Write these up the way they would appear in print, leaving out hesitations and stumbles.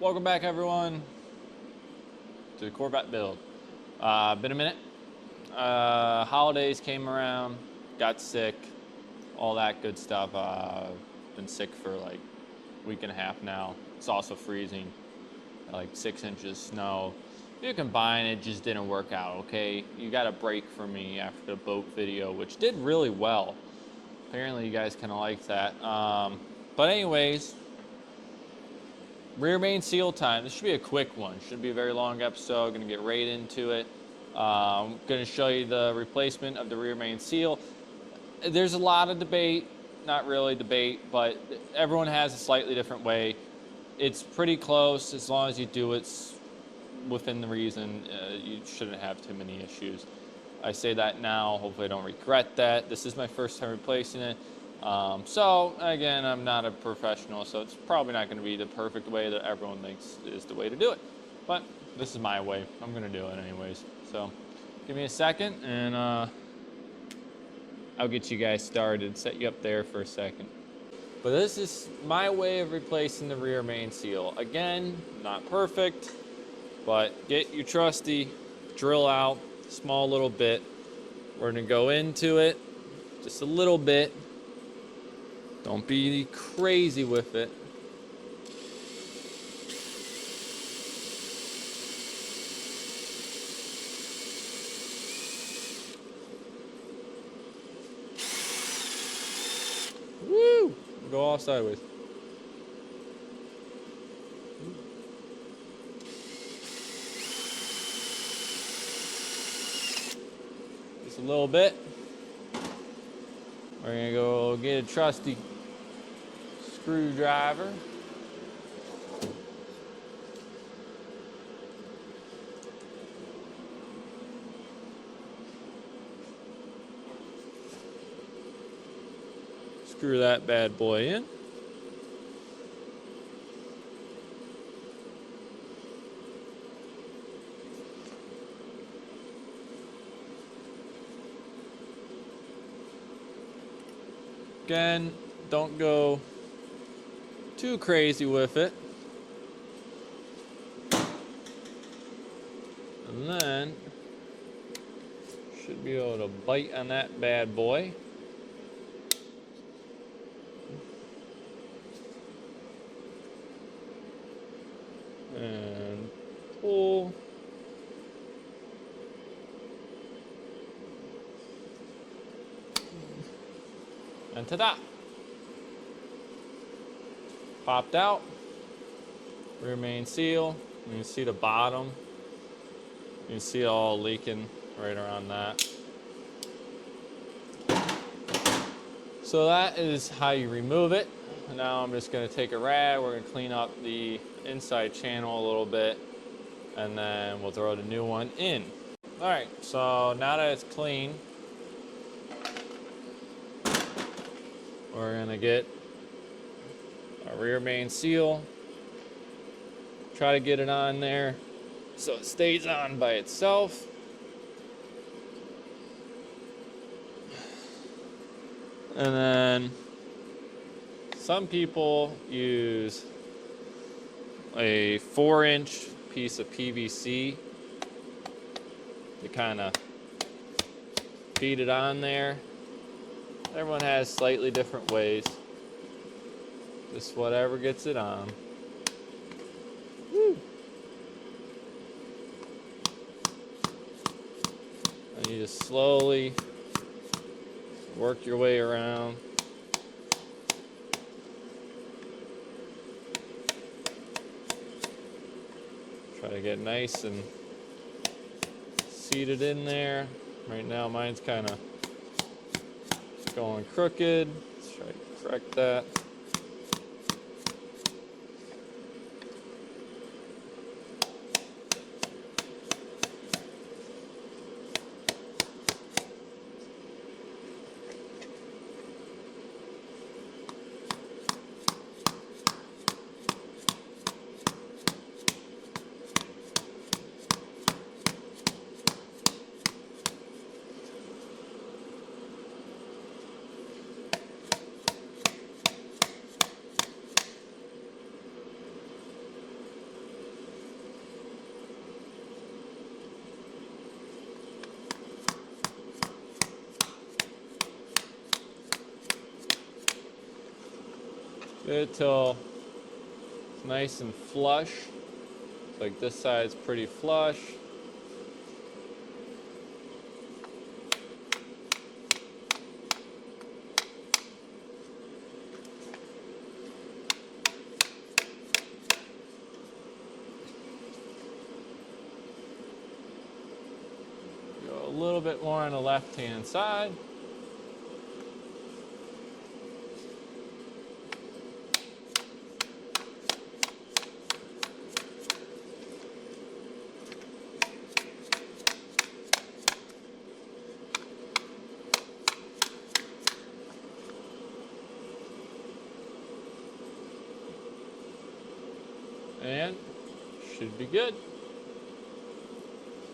Welcome back, everyone, to the Corvette build. Been a minute. Holidays came around, got sick, all that good stuff. Been sick for like a week and a half now. It's also freezing, like 6 inches of snow. You combine it, just didn't work out, okay? You got a break from me after the boat video, which did really well. Apparently you guys kind of liked that. But anyways, rear main seal time. This should be a quick one. Shouldn't be a very long episode. Gonna get right into it. I'm gonna show you the replacement of the rear main seal. There's a lot of debate, not really debate, but everyone has a slightly different way. It's pretty close as long as you do it within the reason. You shouldn't have too many issues. I say that now, hopefully I don't regret that. This is my first time replacing it. So again, I'm not a professional, so it's probably not going to be the perfect way that everyone thinks is the way to do it. But this is my way. I'm going to do it anyways. So give me a second and I'll get you guys started, set you up there for a second. But this is my way of replacing the rear main seal. Again, not perfect, but get your trusty drill out, small little bit. We're going to go into it just a little bit. Don't be crazy with it. Woo! Go all sideways. Just a little bit. We're gonna go get a trusty screwdriver. Screw that bad boy in. Again, don't go too crazy with it. And then should be able to bite on that bad boy. And pull. And ta-da! Popped out. Rear main seal. You can see the bottom. You can see it all leaking right around that. So that is how you remove it. Now I'm just going to take a rag. We're going to clean up the inside channel a little bit, and then we'll throw the new one in. All right, so now that it's clean, we're going to get our rear main seal. Try to get it on there so it stays on by itself. And then some people use a 4-inch piece of PVC to kind of feed it on there. Everyone has slightly different ways. Just whatever gets it on. Woo. And you just slowly work your way around. Try to get nice and seated in there. Right now mine's kind of going crooked. Let's try to correct that. Get it till it's nice and flush. Like this side's pretty flush. Go a little bit more on the left-hand side. And should be good.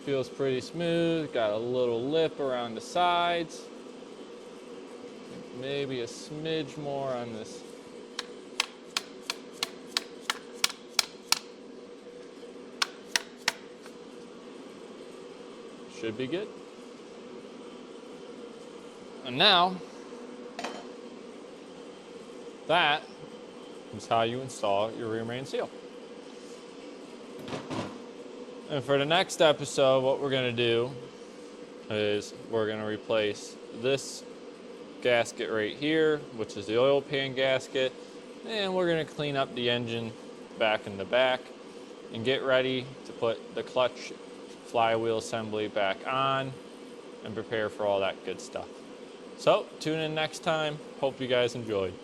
Feels pretty smooth. Got a little lip around the sides. Maybe a smidge more on this. Should be good. And now, that is how you install your rear main seal. And for the next episode, what we're going to do is we're going to replace this gasket right here, which is the oil pan gasket, and we're going to clean up the engine back in the back and get ready to put the clutch flywheel assembly back on and prepare for all that good stuff. So tune in next time. Hope you guys enjoyed.